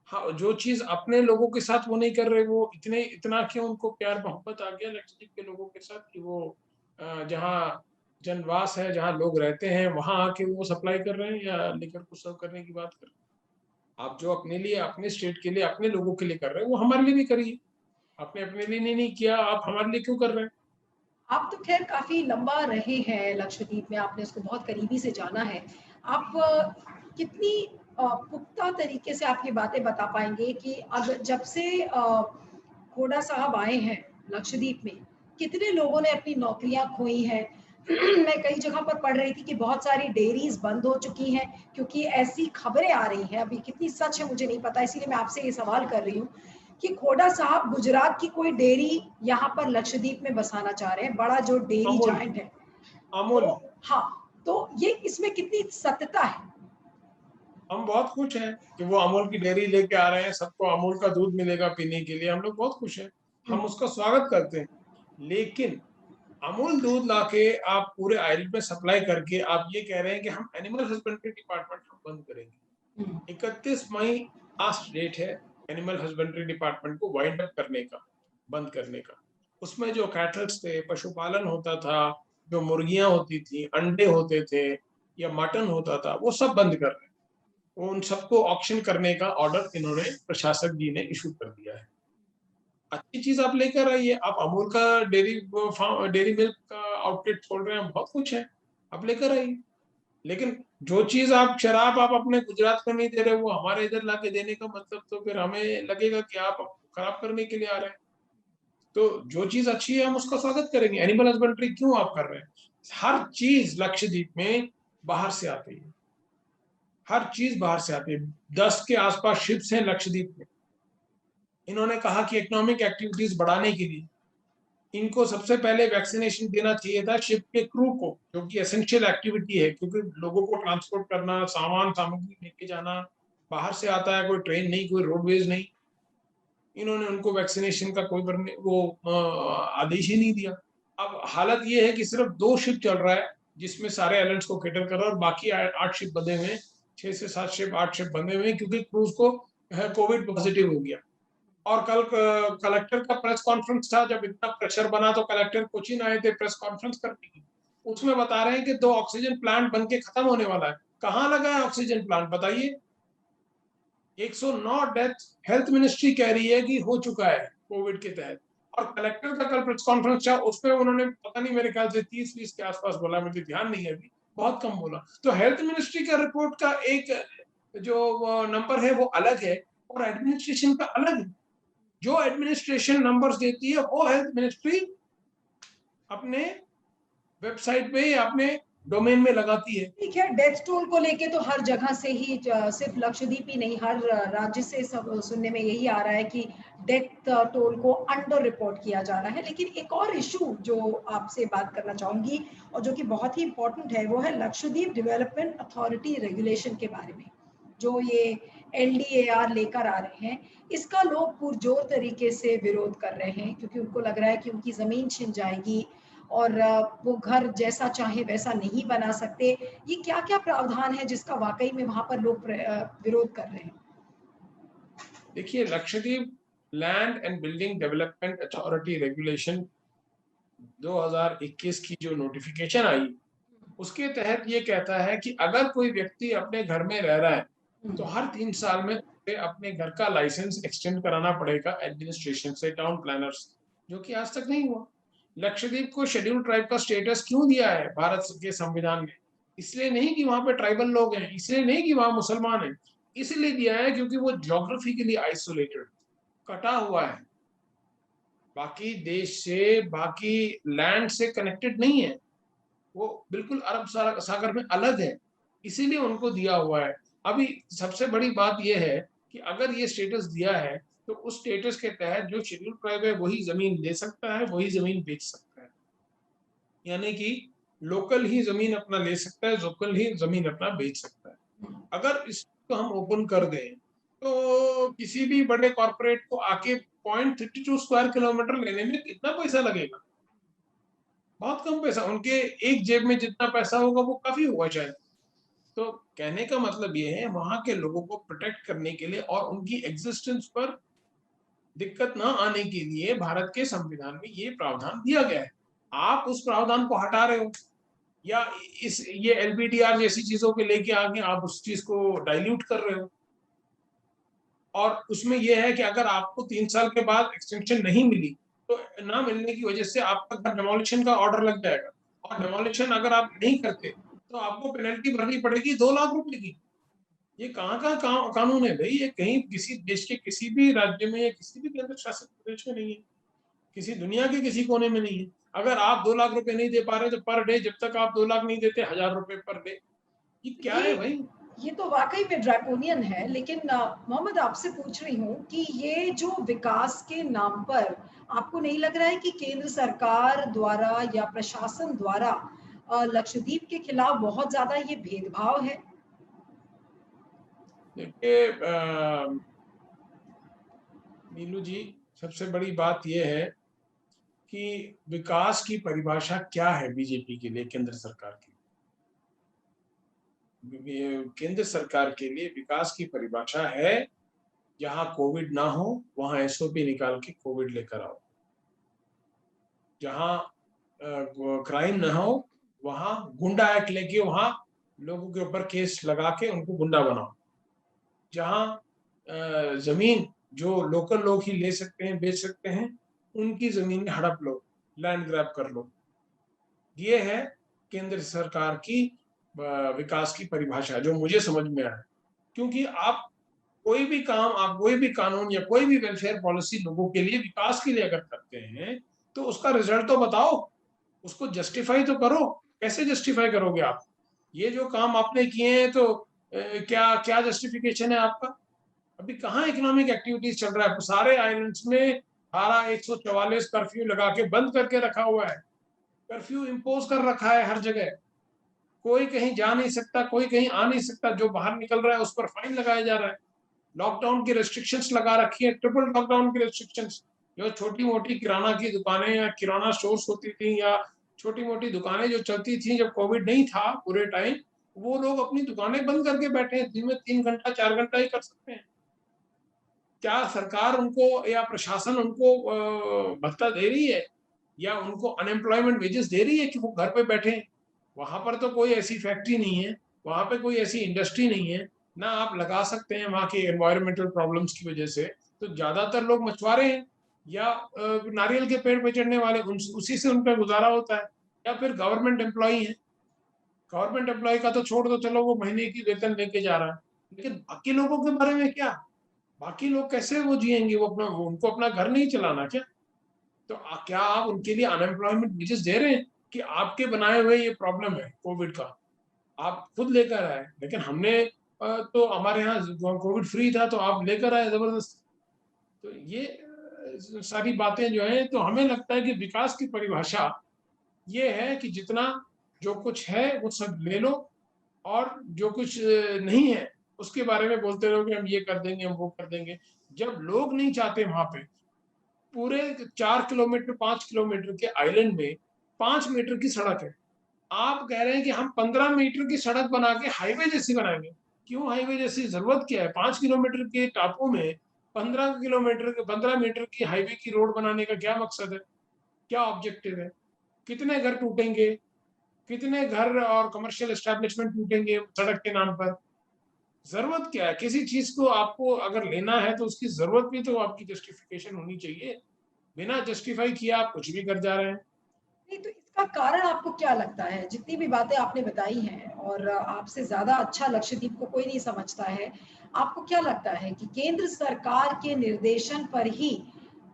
हाँ, जो चीज अपने लोगों के साथ वो नहीं कर रहे, वो इतना क्यों उनको प्यार मोहब्बत आ गया लक्षद्वीप के लोगों के साथ कि वो जहाँ जनवास है, जहाँ लोग रहते हैं, वहां आके वो सप्लाई कर रहे हैं या लेकर को सर्व करने की बात कर रहे हैं। आप जो अपने लिए, अपने स्टेट के लिए, अपने लोगों के लिए कर रहे हैं, वो हमारे लिए भी करिए। आपने अपने लिए नहीं किया, आप हमारे लिए क्यों कर रहे हैं? आप तो खैर काफी लंबा रहे हैं लक्षद्वीप में, आपने उसको बहुत करीबी से जाना है। आप कितनी पुख्ता तरीके से आप ये बातें बता पाएंगे कि अगर जब से खोड़ा साहब आए हैं लक्षद्वीप में, कितने लोगों ने अपनी नौकरियां खोई हैं? मैं कई जगह पर पढ़ रही थी कि बहुत सारी डेयरीज बंद हो चुकी हैं, क्योंकि ऐसी खबरें आ रही हैं, अभी कितनी सच है मुझे नहीं पता, इसीलिए मैं आपसे ये सवाल कर रही हूँ कि खोड़ा साहब गुजरात की कोई डेयरी यहाँ पर लक्षद्वीप में बसाना चाह रहे हैं, बड़ा जो डेयरी अमूल, जायंट है। अमूल। तो हाँ, तो ये इसमें कितनी सत्यता है? हम बहुत खुश हैं कि वो अमूल की डेयरी लेके आ रहे हैं, सबको अमूल का दूध मिलेगा पीने के लिए, हम लोग बहुत खुश हैं, हम हम्म, उसका स्वागत करते हैं। लेकिन अमूल दूध लाके आप पूरे आइलैंड में सप्लाई करके आप ये कह रहे हैं कि हम एनिमल हस्बेंड्री डिपार्टमेंट हम बंद करेंगे। हम्म, 31 मई लास्ट डेट है एनिमल हस्बेंड्री डिपार्टमेंट को वाइंड अप करने का, बंद करने का। उसमें जो कैटल्स थे, पशुपालन होता था, जो मुर्गियां होती थी, अंडे होते थे या मटन होता था, वो सब बंद कर रहे हैं। उन सबको ऑक्शन करने का ऑर्डर इन्होंने प्रशासक जी ने इशू कर दिया है। अच्छी चीज आप लेकर आइए, आप अमूल का डेयरी मिल्क का आउटलेट खोल रहे हैं, हम बहुत कुछ है, आप लेकर आइए। लेकिन जो चीज आप शराब आप अपने गुजरात में नहीं दे रहे, वो हमारे इधर लाके देने का मतलब तो फिर हमें लगेगा कि आप खराब करने के लिए आ रहे हैं। तो जो चीज अच्छी है हम उसका स्वागत करेंगे। एनिमल हस्बेंड्री क्यों आप कर रहे हैं? हर चीज लक्षद्वीप में बाहर से आती है, हर चीज बाहर से आती है। 10 के आसपास शिप्स हैं लक्षद्वीप में। इन्होंने कहा कि इकोनॉमिक एक्टिविटीज बढ़ाने के लिए इनको सबसे पहले वैक्सीनेशन देना चाहिए था शिप के क्रू को, जो कि एसेंशियल एक्टिविटी है, क्योंकि लोगों को ट्रांसपोर्ट करना, सामान सामग्री लेके जाना, बाहर से आता है, कोई ट्रेन नहीं, कोई रोडवेज नहीं। इन्होंने उनको वैक्सीनेशन का कोई आदेश ही नहीं दिया। अब हालत ये है कि सिर्फ 2 शिप चल रहा है जिसमें सारे आइलैंड्स को कैटर कर रहा है, और बाकी 8 शिप बंधे हुए हैं, 6 से 7 शिप, 8 शिप बंधे हुए हैं, क्योंकि क्रूज को कोविड पॉजिटिव हो गया। और कल कलेक्टर का प्रेस कॉन्फ्रेंस था, जब इतना प्रेशर बना तो कलेक्टर कोचिन आए थे प्रेस कॉन्फ्रेंस करने की। उसमें बता रहे हैं कि 2 ऑक्सीजन प्लांट बन के खत्म होने वाला है। कहाँ लगा है ऑक्सीजन प्लांट बताइए? 109 डेथ हेल्थ मिनिस्ट्री कह रही है कि हो चुका है कोविड के तहत, और कलेक्टर का कल प्रेस कॉन्फ्रेंस था, उसमें उन्होंने पता नहीं मेरे ख्याल से 30-20 के आसपास बोला, मुझे ध्यान नहीं है अभी, बहुत कम बोला। तो हेल्थ मिनिस्ट्री का रिपोर्ट का एक जो नंबर है वो अलग है, और एडमिनिस्ट्रेशन का अलग है। जो एडमिनिस्ट्रेशन नंबर्स देती है वो हेल्थ मिनिस्ट्री अपने वेबसाइट पे या अपने डोमेन में लगाती है। ठीक है, डेथ टोल को लेके तो हर जगह से ही सिर्फ लक्षद्वीप ही नहीं, हर राज्य से सब सुनने में यही आ रहा है कि डेथ टोल को अंडर रिपोर्ट किया जा रहा है। लेकिन एक और इशू जो आपसे बात करना चाहूंगी और जो कि बहुत ही इंपॉर्टेंट है, वो है लक्षद्वीप डेवलपमेंट अथॉरिटी रेगुलेशन के बारे में, जो ये LDAR लेकर आ रहे हैं। इसका लोग पुरजोर तरीके से विरोध कर रहे हैं, क्योंकि उनको लग रहा है कि उनकी जमीन छिन जाएगी और वो घर जैसा चाहे वैसा नहीं बना सकते। ये क्या-क्या प्रावधान है जिसका वाकई में वहां पर लोग विरोध कर रहे हैं? देखिए, Lakshadweep land and building development authority regulation 2021 की जो नोटिफिकेशन आई, उसके तहत ये कहता है कि अगर कोई व्यक्ति अपने घर में रह रहा है तो हर 3 साल में उसे अपने घर का लाइसेंस एक्सटेंड कराना पड़ेगा एडमिनिस्ट्रेशन से, टाउन प्लानर्स, जो कि आज तक नहीं हुआ। लक्षद्वीप को शेड्यूल ट्राइब का स्टेटस क्यों दिया है भारत के संविधान ने? इसलिए नहीं कि वहां पे ट्राइबल लोग हैं, इसलिए नहीं कि वहां मुसलमान हैं, इसलिए दिया है क्योंकि वो ज्योग्राफिकली आइसोलेटेड, कटा हुआ है, बाकी देश से, बाकी लैंड से कनेक्टेड नहीं है, वो बिल्कुल अरब सागर में अलग है, इसीलिए उनको दिया हुआ है। अभी सबसे बड़ी बात यह है कि अगर ये स्टेटस दिया है तो उस स्टेटस के तहत जो शेड्यूल ट्राइब है वही जमीन ले सकता है, वही जमीन बेच सकता है, यानी कि लोकल ही जमीन अपना ले सकता है, लोकल ही जमीन अपना बेच सकता है। अगर इसको हम ओपन कर दें तो किसी भी बड़े कॉर्पोरेट को आके 0.32 स्क्वायर किलोमीटर लेने में कितना पैसा लगेगा? बहुत कम पैसा, उनके एक जेब में जितना पैसा होगा वो काफी होगा शायद। तो कहने का मतलब ये है, वहां के लोगों को प्रोटेक्ट करने के लिए और उनकी एग्जिस्टेंस पर दिक्कत ना आने के लिए भारत के संविधान में ये प्रावधान दिया गया है। आप उस प्रावधान को हटा रहे हो, या इस ये LPDR जैसी चीजों के लेके आगे आप उस चीज को डाइल्यूट कर रहे हो। और उसमें यह है कि अगर आपको 3 साल के बाद एक्सटेंशन नहीं मिली तो ना मिलने की वजह से आपका घर डेमोलिशन का ऑर्डर लग जाएगा, और डेमोलिशन अगर आप नहीं करते तो आपको पेनल्टी भरनी पड़ेगी 2 लाख रुपए की। ये कहाँ का कानून है भाई? ये कहीं किसी देश के किसी भी राज्य में या किसी भी केंद्र शासित प्रदेश में नहीं है, किसी दुनिया के किसी कोने में नहीं है। अगर आप 2 लाख रुपए नहीं दे पा रहे तो पर डे, जब तक आप 2 लाख नहीं देते, 1000 रुपए पर डे। ये क्या ये है भाई? ये तो वाकई में ड्रैकोनियन है। लेकिन मोहम्मद, आपसे पूछ रही हूँ कि ये जो विकास के नाम पर, आपको नहीं लग रहा है कि केंद्र सरकार द्वारा या प्रशासन द्वारा लक्षद्वीप के खिलाफ बहुत ज्यादा ये भेदभाव है? देखिए नीलू जी, सबसे बड़ी बात यह है कि विकास की परिभाषा क्या है बीजेपी के लिए, केंद्र सरकार की? केंद्र सरकार के लिए विकास की परिभाषा है, जहां कोविड ना हो वहां SOP निकाल के कोविड लेकर आओ, जहां क्राइम ना हो वहां गुंडा एक्ट लेके वहां लोगों के ऊपर केस लगा के उनको गुंडा बनाओ, जहां जमीन जो लोकल लोग ही ले सकते हैं, बेच सकते हैं, उनकी जमीन हड़प लो, लैंड ग्रैब कर लो। ये है केंद्र सरकार की विकास की परिभाषा, जो मुझे समझ में आया। क्योंकि आप कोई भी काम, आप कोई भी कानून या कोई भी वेलफेयर पॉलिसी लोगों के लिए, विकास के लिए अगर करते हैं तो उसका रिजल्ट तो बताओ, उसको जस्टिफाई तो करो। कैसे जस्टिफाई करोगे आप? ये जो काम आपने किए हैं तो क्या क्या जस्टिफिकेशन है आपका? अभी कहाँ इकोनॉमिक एक्टिविटीज चल रहा है? सारे आइलैंड्स में धारा 144 कर्फ्यू लगा के बंद करके रखा हुआ है, कर्फ्यू इम्पोज कर रखा है हर जगह, कोई कहीं जा नहीं सकता, कोई कहीं आ नहीं सकता, जो बाहर निकल रहा है उस पर फाइन लगाया जा रहा है। लॉकडाउन की रेस्ट्रिक्शंस लगा रखी है, ट्रिपल लॉकडाउन की रेस्ट्रिक्शंस। जो छोटी मोटी किराना की दुकानें या किराना स्टोर्स होती थी, या छोटी मोटी दुकानें जो चलती थी जब कोविड नहीं था पूरे टाइम, वो लोग अपनी दुकानें बंद करके बैठे हैं, दिन में 3 घंटा 4 घंटा ही कर सकते हैं। क्या सरकार उनको या प्रशासन उनको भत्ता दे रही है, या उनको अनएम्प्लॉयमेंट वेजेस दे रही है कि वो घर पे बैठे? वहां पर तो कोई ऐसी फैक्ट्री नहीं है, वहां पे कोई ऐसी इंडस्ट्री नहीं है, ना आप लगा सकते हैं वहां के एनवायरमेंटल प्रॉब्लम्स की वजह से। तो ज्यादातर लोग मछुआरे हैं, या नारियल के पेड़ पे चढ़ने वाले, उसी से उनका गुजारा होता है, या फिर गवर्नमेंट एम्प्लॉई है। गवर्नमेंट एम्प्लॉय का तो छोड़ दो, चलो वो महीने की वेतन लेके जा रहा है, लेकिन बाकी लोगों के बारे में क्या? बाकी लोग कैसे वो जिएंगे? उनको अपना घर नहीं चलाना क्या? तो क्या आप उनके लिए अनएम्प्लॉयमेंट वेजेस दे रहे हैं? कि आपके बनाए हुए ये प्रॉब्लम है कोविड का, आप खुद लेकर आए, लेकिन हमने तो हमारे यहाँ कोविड फ्री था तो आप लेकर आए जबरदस्त। तो ये सारी बातें जो है, तो हमें लगता है कि विकास की परिभाषा ये है कि जितना जो कुछ है वो सब ले लो, और जो कुछ नहीं है उसके बारे में बोलते रहो कि हम ये कर देंगे, हम वो कर देंगे। जब लोग नहीं चाहते वहां पे, पूरे 4 किलोमीटर 5 किलोमीटर के आइलैंड में 5 मीटर की सड़क है, आप कह रहे हैं कि हम 15 मीटर की सड़क बना के हाईवे जैसी बनाएंगे। क्यों हाईवे जैसी, जरूरत क्या है? 5 किलोमीटर के टापू में 15 मीटर की हाईवे की रोड बनाने का क्या मकसद है, क्या ऑब्जेक्टिव है? कितने घर टूटेंगे, कितने घर और कमर्शियल एस्टेब्लिशमेंट टूटेंगे सड़क के नाम पर? जरूरत क्या है? किसी चीज को आपको अगर लेना है तो उसकी जरूरत भी तो आपकी जस्टिफिकेशन होनी चाहिए। बिना जस्टिफाई किए आप कुछ भी कर जा रहे हैं। नहीं, तो इसका कारण आपको क्या लगता है? जितनी भी बातें आपने बताई हैं और आपसे ज़्यादा अच्छा लक्षद्वीप को कोई नहीं समझता है। आपको क्या लगता है कि केंद्र सरकार के निर्देशन पर ही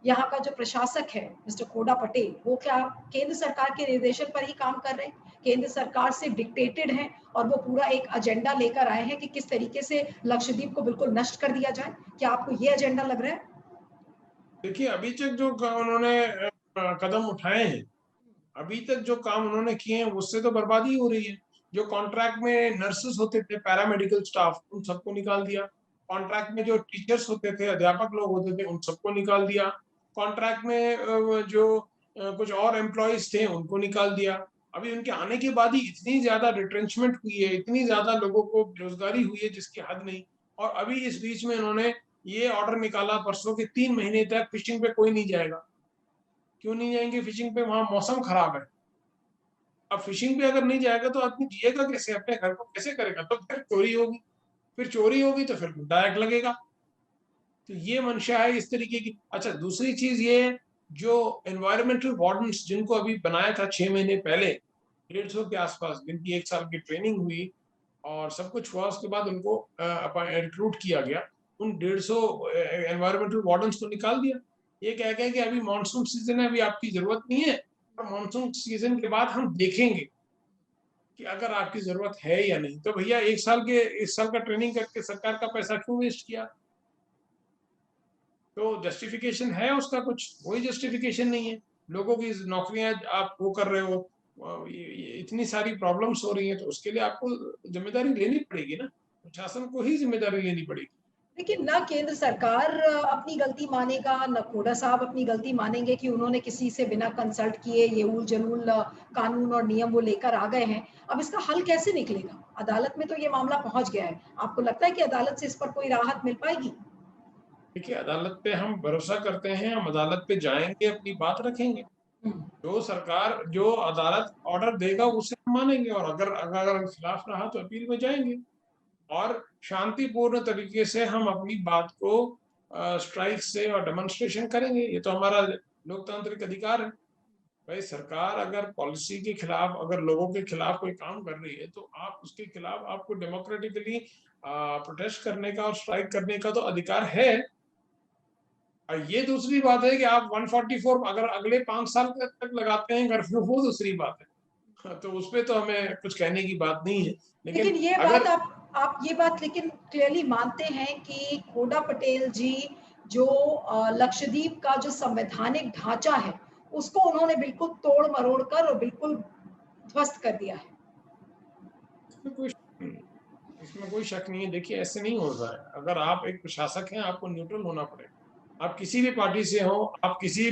यहाँ का जो प्रशासक है, मिस्टर खोड़ा पटेल, वो क्या केंद्र सरकार के निर्देशन पर ही काम कर रहे हैं? केंद्र सरकार से डिक्टेटेड हैं और वो पूरा एक एजेंडा लेकर आए हैं कि किस तरीके से लक्षद्वीप को बिल्कुल नष्ट कर दिया जाए? क्या आपको ये एजेंडा लग रहा है? देखिए, अभी तक जो उन्होंने कदम उठाए हैं, अभी तक जो काम उन्होंने किए हैं, उससे तो बर्बादी हो रही है। जो कॉन्ट्रैक्ट में नर्सेस होते थे, पैरामेडिकल स्टाफ, उन सबको निकाल दिया। कॉन्ट्रैक्ट में जो टीचर्स होते थे, अध्यापक लोग होते थे, उन सबको निकाल दिया। कॉन्ट्रैक्ट में जो कुछ और एम्प्लॉयज थे, उनको निकाल दिया। अभी उनके आने के बाद ही इतनी ज्यादा रिट्रेंचमेंट हुई है, इतनी ज्यादा लोगों को बेरोजगारी हुई है जिसकी हद नहीं। और अभी इस बीच में इन्होंने ये ऑर्डर निकाला परसों के 3 महीने तक फिशिंग पे कोई नहीं जाएगा। क्यों नहीं जाएंगे फिशिंग पे? वहां मौसम खराब है। अब फिशिंग पे अगर नहीं जाएगा तो आदमी जिएगा कैसे, अपने घर को कैसे करेगा? तो फिर चोरी होगी, फिर चोरी होगी तो फिर गुंडा एक्ट लगेगा। तो ये मंशा है इस तरीके की। अच्छा, दूसरी चीज ये, जो एनवायरमेंटल वार्डन्स जिनको अभी बनाया था 6 महीने पहले, 150 के आसपास, जिनकी 1 साल की ट्रेनिंग हुई और सब कुछ हुआ, उसके बाद उनको रिक्रूट किया गया। उन 150 एनवायरमेंटल वार्डन्स को निकाल दिया। ये कह गए कि अभी मानसून सीजन है, अभी आपकी जरूरत नहीं है, और मानसून सीजन के बाद हम देखेंगे कि अगर आपकी जरूरत है या नहीं। तो भैया 1 साल का ट्रेनिंग करके सरकार का पैसा क्यों वेस्ट किया? तो जस्टिफिकेशन है उसका? कुछ कोई जस्टिफिकेशन नहीं है। लोगों की नौकरियां आप वो कर रहे हो, इतनी सारी प्रॉब्लम्स हो रही हैं, तो उसके लिए आपको जिम्मेदारी लेनी पड़ेगी ना, प्रशासन को ही जिम्मेदारी लेनी पड़ेगी। लेकिन ना केंद्र सरकार अपनी गलती मानेगा, न खोड़ा साहब अपनी गलती मानेंगे कि उन्होंने किसी से बिना कंसल्ट किए ये उल जलूल कानून और नियम वो लेकर आ गए हैं। अब इसका हल कैसे निकलेगा? अदालत में तो ये मामला पहुंच गया है। आपको लगता है कि अदालत से इस पर कोई राहत मिल पाएगी? देखिए, अदालत पे हम भरोसा करते हैं, हम अदालत पे जाएंगे, अपनी बात रखेंगे। हम्म। जो सरकार, जो अदालत ऑर्डर देगा उसे हम मानेंगे, और अगर अगर खिलाफ रहा तो अपील में जाएंगे, और शांतिपूर्ण तरीके से हम अपनी बात को स्ट्राइक से और डेमोन्स्ट्रेशन करेंगे। ये तो हमारा लोकतांत्रिक अधिकार है। भाई, सरकार अगर पॉलिसी के खिलाफ, अगर लोगों के खिलाफ कोई काम कर रही है, तो आप उसके खिलाफ, आपको डेमोक्रेटिकली प्रोटेस्ट करने का और स्ट्राइक करने का तो अधिकार है। और ये दूसरी बात है कि आप 144 अगर अगले 5 साल तक लगाते हैं कर्फ्यू, वो दूसरी बात है। हाँ, तो उसपे तो हमें कुछ कहने की बात नहीं है, लेकिन लेकिन ये बात अगर आप ये बात लेकिन क्लियरली मानते हैं कि खोड़ा पटेल जी जो लक्षद्वीप का जो संवैधानिक ढांचा है उसको उन्होंने बिल्कुल तोड़ मरोड़ कर और बिल्कुल ध्वस्त कर दिया है। इसमें कोई शक नहीं है, इसमें कोई शक नहीं है। देखिए, ऐसे नहीं हो रहा है। अगर आप एक प्रशासक हैं, आपको न्यूट्रल होना पड़ेगा। आप किसी भी पार्टी से हो, आप किसी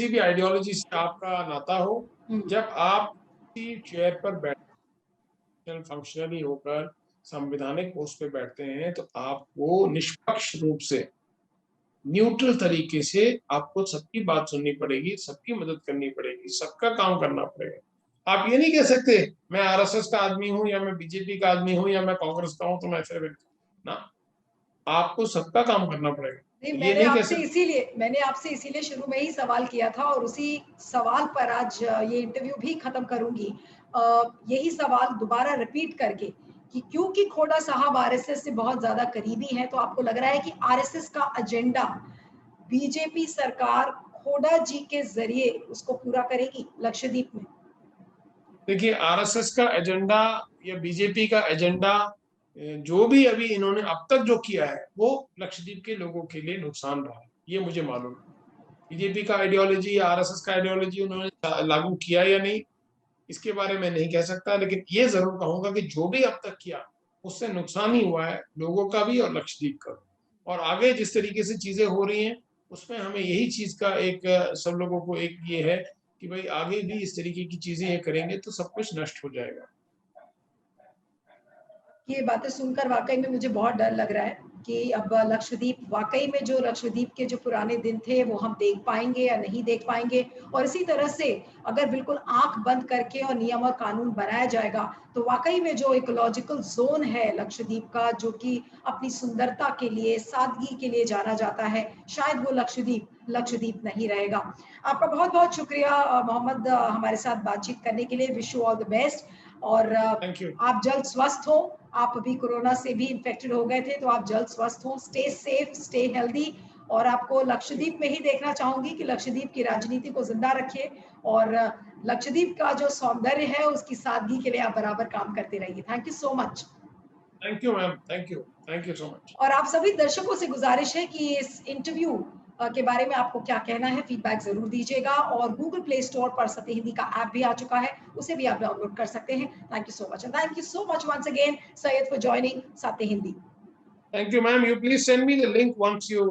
भी आइडियोलॉजी से आपका नाता हो, हम्म। जब आप किसी चेयर पर फंक्शनली होकर संवैधानिक पोस्ट पे बैठते हैं, तो आपको निष्पक्ष रूप से, न्यूट्रल तरीके से आपको सबकी बात सुननी पड़ेगी, सबकी मदद करनी पड़ेगी, सबका काम करना पड़ेगा। आप ये नहीं कह सकते मैं आरएसएस का आदमी हूं, या मैं बीजेपी का आदमी हूं, या मैं कांग्रेस का हूं तो मैं फिर ना, आपको सबका काम करना पड़ेगा। नहीं, ये नहीं कह सकते। मैंने आपसे इसीलिए शुरू में ही सवाल किया था और उसी सवाल पर आज ये इंटरव्यू भी खत्म करूंगी। यही सवाल दोबारा रिपीट करके कि क्योंकि खोड़ा साहब आरएसएस से बहुत ज्यादा करीबी हैं, तो आपको लग रहा है कि आरएसएस का एजेंडा बीजेपी सरकार होडा जी के जरिए उसको पूरा करेगी लक्षद्वीप में? देखिए, आरएसएस का एजेंडा या बीजेपी का एजेंडा, जो भी अभी इन्होंने अब तक जो किया है वो लक्षद्वीप के लोगों के लिए नुकसान रहा है, ये मुझे मालूम है। बीजेपी का आइडियोलॉजी या आरएसएस का आइडियोलॉजी उन्होंने लागू किया या नहीं, इसके बारे में नहीं कह सकता, लेकिन ये जरूर कहूंगा कि जो भी अब तक किया उससे नुकसान ही हुआ है लोगों का भी और लक्षद्वीप का भी। और आगे जिस तरीके से चीजें हो रही हैं उसमें हमें यही चीज का एक सब लोगों को एक ये है कि भाई आगे भी इस तरीके की चीजें ये करेंगे तो सब कुछ नष्ट हो जाएगा। ये बातें सुनकर वाकई में मुझे बहुत डर लग रहा है कि अब लक्षद्वीप, वाकई में जो लक्षद्वीप के जो पुराने दिन थे वो हम देख पाएंगे या नहीं देख पाएंगे। और इसी तरह से अगर बिल्कुल आंख बंद करके और नियम और कानून बनाया जाएगा तो वाकई में जो इकोलॉजिकल जोन है लक्षद्वीप का, जो कि अपनी सुंदरता के लिए, सादगी के लिए जाना जाता है, शायद वो लक्षद्वीप नहीं रहेगा। आपका बहुत बहुत शुक्रिया मोहम्मद, हमारे साथ बातचीत करने के लिए। Wish you all the best. और थैंक यू। आप जल्द स्वस्थ हो। आप अभी कोरोना से भी इन्फेक्टेड हो गए थे, तो आप जल्द स्वस्थ हो। Stay safe, stay healthy. और आपको लक्षद्वीप में ही देखना चाहूंगी कि लक्षद्वीप की राजनीति को जिंदा रखिए और लक्षद्वीप का जो सौंदर्य है उसकी सादगी के लिए आप बराबर काम करते रहिए। Thank you so much. Thank you ma'am, thank you so much. और आप सभी दर्शकों से गुजारिश है कि इस इंटरव्यू के बारे में आपको क्या कहना है, फीडबैक जरूर दीजिएगा। और गूगल प्ले स्टोर पर सत्य हिंदी का ऐप भी आ चुका है, उसे भी आप डाउनलोड कर सकते हैं। Thank you so much, and thank you so much once again Syed for joining Satya Hindi. Thank you, ma'am. You please send me the link once you,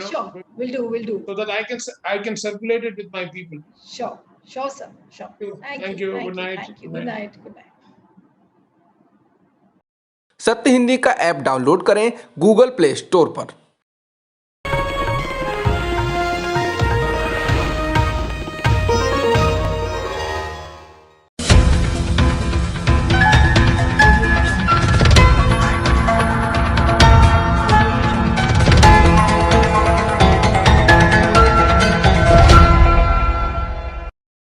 Sure. Will do. so that I can circulate it with my people. Sure, sir. Sure. Thank you. Good night. Good night. सत्य हिंदी का app download करें Google play store पर।